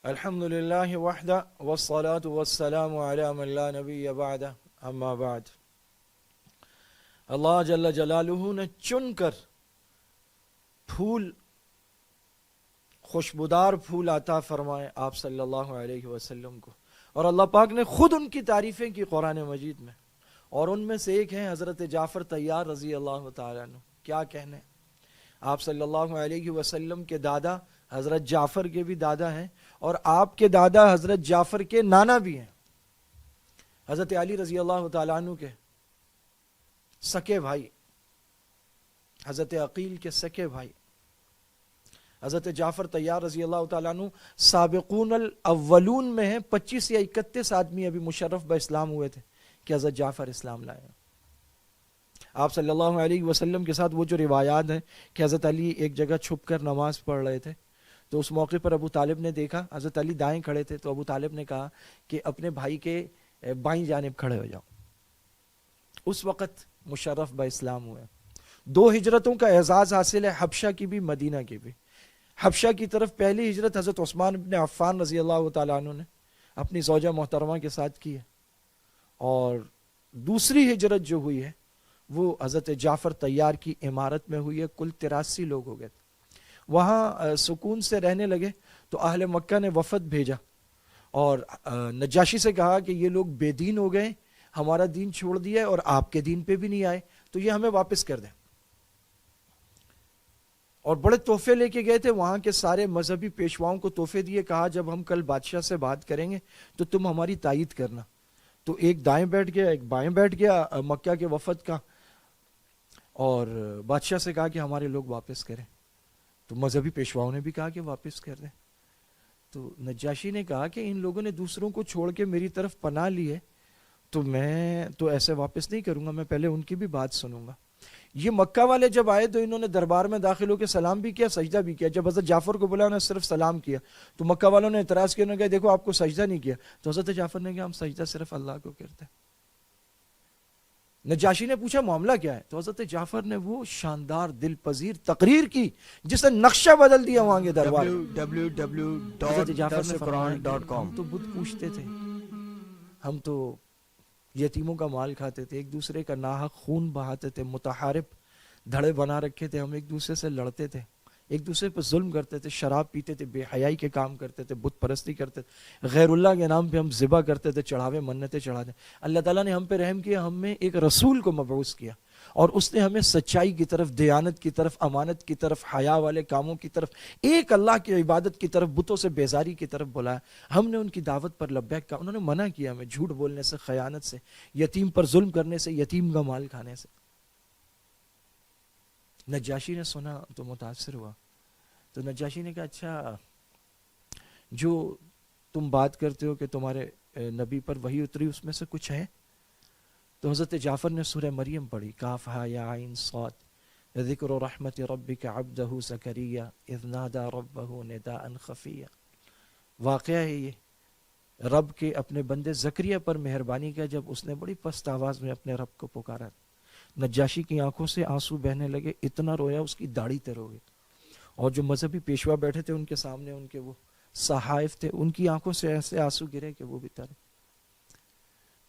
الحمدللہ وحدہ والصلاة والسلام علی من لا نبی بعدہ اما بعد۔ اللہ جل جلالہ نے چن کر پھول، خوشبودار پھول عطا فرمائے آپ صلی اللہ علیہ وسلم کو، اور اللہ پاک نے خود ان کی تعریفیں کی قرآن مجید میں، اور ان میں سے ایک ہیں حضرت جعفر طیار رضی اللہ تعالیٰ عنہ۔ کیا کہنے، آپ صلی اللہ علیہ وسلم کے دادا حضرت جعفر کے بھی دادا ہیں، اور آپ کے دادا حضرت جعفر کے نانا بھی ہیں، حضرت علی رضی اللہ تعالیٰ عنہ کے سکے بھائی، حضرت عقیل کے سکے بھائی حضرت جعفر طیار رضی اللہ تعالیٰ عنہ سابقون الاولون میں ہیں۔ 25 یا 31 آدمی ابھی مشرف با اسلام ہوئے تھے کہ حضرت جعفر اسلام لائے۔ آپ صلی اللہ علیہ وسلم کے ساتھ وہ جو روایات ہیں کہ حضرت علی ایک جگہ چھپ کر نماز پڑھ رہے تھے، تو اس موقع پر ابو طالب نے دیکھا حضرت علی دائیں کھڑے تھے، تو ابو طالب نے کہا کہ اپنے بھائی کے بائیں جانب کھڑے ہو جاؤ۔ اس وقت مشرف با اسلام ہوئے۔ 2 ہجرتوں کا اعزاز حاصل ہے، حبشہ کی بھی مدینہ کی بھی۔ حبشہ کی طرف پہلی ہجرت حضرت عثمان بن عفان رضی اللہ تعالیٰ عنہ نے اپنی زوجہ محترمہ کے ساتھ کی ہے، اور دوسری ہجرت جو ہوئی ہے وہ حضرت جعفر طیار کی عمارت میں ہوئی ہے۔ کل 83 لوگ ہو گئے تھے، وہاں سکون سے رہنے لگے۔ تو اہل مکہ نے وفد بھیجا اور نجاشی سے کہا کہ یہ لوگ بے دین ہو گئے، ہمارا دین چھوڑ دیا ہے اور آپ کے دین پہ بھی نہیں آئے، تو یہ ہمیں واپس کر دیں۔ اور بڑے تحفے لے کے گئے تھے، وہاں کے سارے مذہبی پیشواؤں کو تحفے دیے، کہا جب ہم کل بادشاہ سے بات کریں گے تو تم ہماری تائید کرنا۔ تو ایک دائیں بیٹھ گیا، ایک بائیں بیٹھ گیا مکہ کے وفد کا، اور بادشاہ سے کہا کہ ہمارے لوگ واپس کریں، تو مذہبی پیشواؤں نے بھی کہا کہ واپس کر دیں۔ تو نجاشی نے کہا کہ ان لوگوں نے دوسروں کو چھوڑ کے میری طرف پناہ لی ہے، تو میں تو ایسے واپس نہیں کروں گا، میں پہلے ان کی بھی بات سنوں گا۔ یہ مکہ والے جب آئے تو انہوں نے دربار میں داخل ہو کے سلام بھی کیا، سجدہ بھی کیا۔ جب حضرت جعفر کو بولا انہوں نے صرف سلام کیا، تو مکہ والوں نے اعتراض کیا، انہوں نے کہا دیکھو آپ کو سجدہ نہیں کیا۔ تو حضرت جعفر نے کہا ہم سجدہ صرف اللہ کو کرتے ہیں۔ نجاشی نے پوچھا معاملہ کیا ہے، تو حضرت جعفر نے وہ شاندار دل پذیر تقریر کی جس نے نقشہ بدل دیا وہاں کے دربار۔ www.dasquran.com۔ تو بت پوچھتے تھے، ہم تو یتیموں کا مال کھاتے تھے، ایک دوسرے کا ناحق خون بہاتے تھے، متحارب دھڑے بنا رکھے تھے، ہم ایک دوسرے سے لڑتے تھے، ایک دوسرے پر ظلم کرتے تھے، شراب پیتے تھے، بے حیائی کے کام کرتے تھے، بت پرستی کرتے تھے، غیر اللہ کے نام پہ ہم ذبح کرتے تھے، چڑھاوے منتیں چڑھاتے۔ اللہ تعالیٰ نے ہم پہ رحم کیا، ہم میں ایک رسول کو مبعوث کیا، اور اس نے ہمیں سچائی کی طرف، دیانت کی طرف، امانت کی طرف، حیا والے کاموں کی طرف، ایک اللہ کی عبادت کی طرف، بتوں سے بیزاری کی طرف بلایا۔ ہم نے ان کی دعوت پر لبیک کہا، انہوں نے منع کیا ہمیں جھوٹ بولنے سے، خیانت سے، یتیم پر ظلم کرنے سے، یتیم کا مال کھانے سے۔ نجاشی نے سنا تو متاثر ہوا، تو نجاشی نے کہا اچھا جو تم بات کرتے ہو کہ تمہارے نبی پر وحی اتری اس میں سے کچھ ہے؟ تو حضرت جعفر نے سورہ مریم پڑھی، کاف ہا یا عین صاد ذکر رحمت ربک عبدہ زکریا اذ نادى ربہ نداء خفیا۔ واقعہ ہے یہ رب کے اپنے بندے زکریا پر مہربانی کا، جب اس نے بڑی پست آواز میں اپنے رب کو پکارا۔ نجاشی کی آنکھوں سے آنسو بہنے لگے، اتنا رویا اس کی داڑھی تر ہو گئی، اور جو مذہبی پیشوا بیٹھے تھے ان کے سامنے ان کے وہ صحائف تھے، ان کی آنکھوں سے ایسے آنسو گرے کہ وہ بھی ترے۔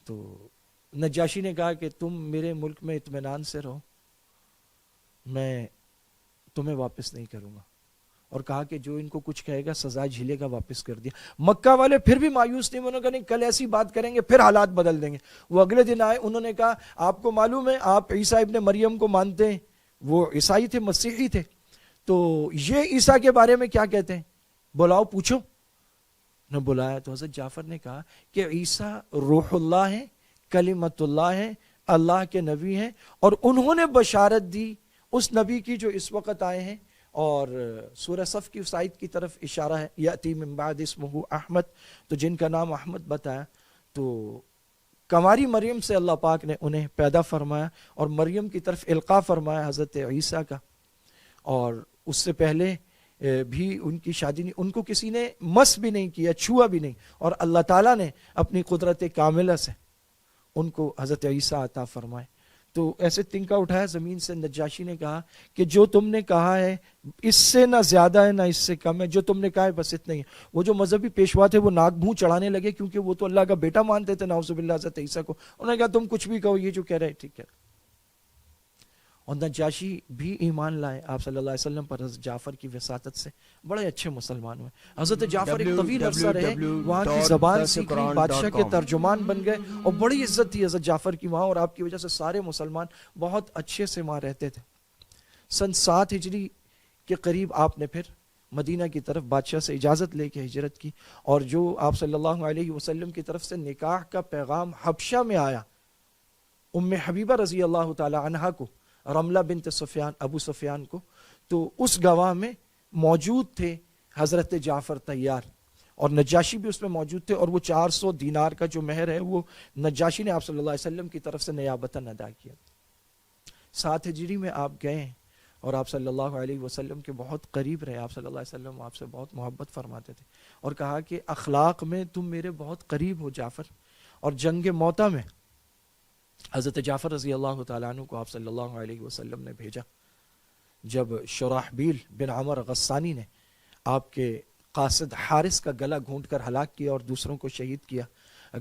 تو نجاشی نے کہا کہ تم میرے ملک میں اطمینان سے رہو، میں تمہیں واپس نہیں کروں گا، اور کہا کہ جو ان کو کچھ کہے گا سزا جھیلے گا، واپس کر دیا۔ مکہ والے پھر بھی مایوس نہیں، انہوں نے کہا نہیں کل ایسی بات کریں گے پھر حالات بدل دیں گے۔ وہ اگلے دن آئے، انہوں نے کہا آپ کو معلوم ہے آپ عیسیٰ ابن مریم کو مانتے ہیں، وہ عیسائی تھے، مسیحی تھے، تو یہ عیسیٰ کے بارے میں کیا کہتے ہیں، بلاؤ پوچھو۔ نے بلایا تو حضرت جعفر نے کہا کہ عیسیٰ روح اللہ ہے، کلمت اللہ ہے، اللہ کے نبی ہیں، اور انہوں نے بشارت دی اس نبی کی جو اس وقت آئے ہیں۔ اور سورہ صف کی اس آیت کی طرف اشارہ ہے، یأتی من بعد اسمہ احمد، تو جن کا نام احمد بتایا، تو کماری مریم سے اللہ پاک نے انہیں پیدا فرمایا اور مریم کی طرف القاء فرمایا حضرت عیسیٰ کا، اور اس سے پہلے بھی ان کی شادی نہیں، ان کو کسی نے مس بھی نہیں کیا، چھوا بھی نہیں، اور اللہ تعالیٰ نے اپنی قدرت کاملہ سے ان کو حضرت عیسیٰ عطا فرمائے۔ تو ایسے تنکا اٹھایا زمین سے. نجاشی نے کہا کہ جو تم نے کہا ہے اس سے نہ زیادہ ہے نہ اس سے کم ہے, جو تم نے کہا ہے بس اتنا ہی ہے. وہ جو مذہبی پیشوا تھے وہ ناک منہ چڑھانے لگے, کیونکہ وہ تو اللہ کا بیٹا مانتے تھے نعوذ باللہ حضرت عیسیٰ کو. انہوں نے کہا تم کچھ بھی کہو, یہ جو کہہ رہے ٹھیک ہے. اور نجاشی بھی ایمان لائے آپ صلی اللہ علیہ وسلم پر حضرت جعفر کی وساطت سے, بڑے اچھے مسلمان ہوئے. حضرت جعفر ایک طویل عرصہ رہے, وہاں کی زبان سیکھ لی, بادشاہ کے ترجمان بن گئے, اور بڑی عزت تھی حضرت جعفر کی وہاں, اور آپ کی وجہ سے سارے مسلمان بہت اچھے سے وہاں رہتے تھے. سن 7 ہجری کے قریب آپ نے پھر مدینہ کی طرف بادشاہ سے اجازت لے کے ہجرت کی, اور جو آپ صلی اللہ علیہ وسلم کی طرف سے نکاح کا پیغام حبشہ میں آیا ام حبیبہ رضی اللہ تعالی عنہا کو, رملہ بنت سفیان, ابو سفیان کو, تو اس گواہ میں موجود تھے حضرت جعفر طیار, اور نجاشی بھی اس میں موجود تھے, اور وہ 400 دینار کا جو مہر ہے وہ نجاشی نے آپ صلی اللہ علیہ وسلم کی طرف سے نیابتاً ادا کیا. 7 ہجری میں آپ گئے اور آپ صلی اللہ علیہ وسلم کے بہت قریب رہے. آپ صلی اللہ علیہ وسلم آپ سے بہت محبت فرماتے تھے, اور کہا کہ اخلاق میں تم میرے بہت قریب ہو جعفر. اور جنگ موتا میں حضرت جعفر رضی اللہ تعالیٰ عنہ کو آپ صلی اللہ علیہ وسلم نے بھیجا. جب شراحبیل بن عمر غسانی نے آپ کے قاصد حارث کا گلا گھونٹ کر ہلاک کیا اور دوسروں کو شہید کیا,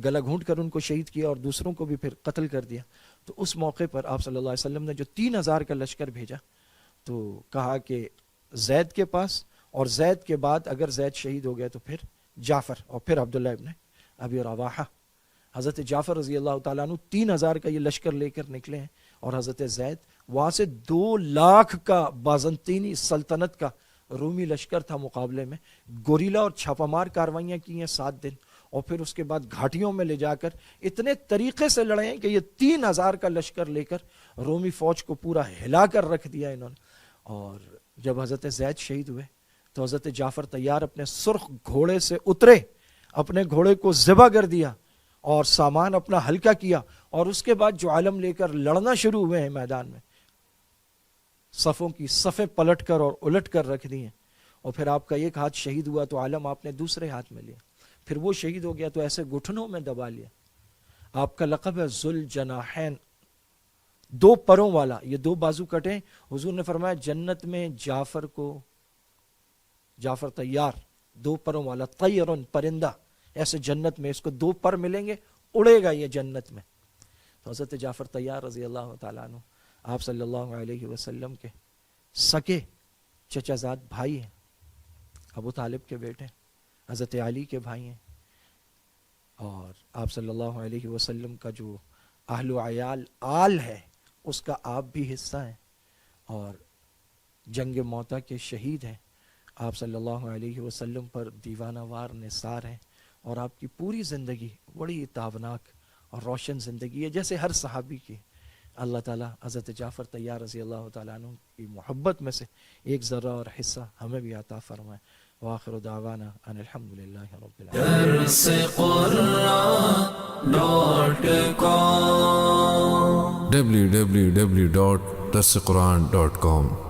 گلا گھونٹ کر ان کو شہید کیا اور دوسروں کو بھی پھر قتل کر دیا, تو اس موقع پر آپ صلی اللہ علیہ وسلم نے جو 3000 کا لشکر بھیجا, تو کہا کہ زید کے پاس, اور زید کے بعد اگر زید شہید ہو گیا تو پھر جعفر, اور پھر عبداللہ ابن ابی رواحہ. حضرت جعفر رضی اللہ تعالیٰ عنہ 3000 کا یہ لشکر لے کر نکلے ہیں, اور حضرت زید وہاں سے 2 لاکھ کا بازنطینی سلطنت کا رومی لشکر تھا مقابلے میں. گوریلا اور چھاپا مار کاروائیاں کی ہیں 7 دن, اور پھر اس کے بعد گھاٹیوں میں لے جا کر اتنے طریقے سے لڑے ہیں کہ یہ 3000 کا لشکر لے کر رومی فوج کو پورا ہلا کر رکھ دیا انہوں نے. اور جب حضرت زید شہید ہوئے تو حضرت جعفر طیار اپنے سرخ گھوڑے سے اترے, اپنے گھوڑے کو ذبح کر دیا اور سامان اپنا ہلکا کیا, اور اس کے بعد جو عالم لے کر لڑنا شروع ہوئے ہیں میدان میں, صفوں کی صفیں پلٹ کر اور الٹ کر رکھ دی ہیں. اور پھر آپ کا ایک ہاتھ شہید ہوا تو عالم آپ نے دوسرے ہاتھ میں لیا, پھر وہ شہید ہو گیا تو ایسے گھٹنوں میں دبا لیا. آپ کا لقب ہے ذوالجناحین, 2 پروں والا, یہ 2 بازو کٹے. حضور نے فرمایا جنت میں جعفر کو, جعفر طیار 2 پروں والا, طیرن پرندہ, ایسے جنت میں اس کو 2 پر ملیں گے, اڑے گا یہ جنت میں. تو حضرت جعفر طیار رضی اللہ تعالیٰ عنہ آپ صلی اللہ علیہ وسلم کے سکے چچا زاد بھائی ہیں, ابو طالب کے بیٹے, حضرت علی کے بھائی ہیں, اور آپ صلی اللہ علیہ وسلم کا جو اہل و عیال آل ہے اس کا آپ بھی حصہ ہیں, اور جنگ موتا کے شہید ہیں. آپ صلی اللہ علیہ وسلم پر دیوانہ وار نثار ہیں, اور آپ کی پوری زندگی بڑی تابناک اور روشن زندگی ہے جیسے ہر صحابی کی. اللہ تعالیٰ حضرت جعفر طیار رضی اللہ تعالیٰ عنہ کی محبت میں سے ایک ذرہ اور حصہ ہمیں بھی عطا فرمائے. وآخر دعوانا ان الحمدللہ رب العالمین. www.darsequran.com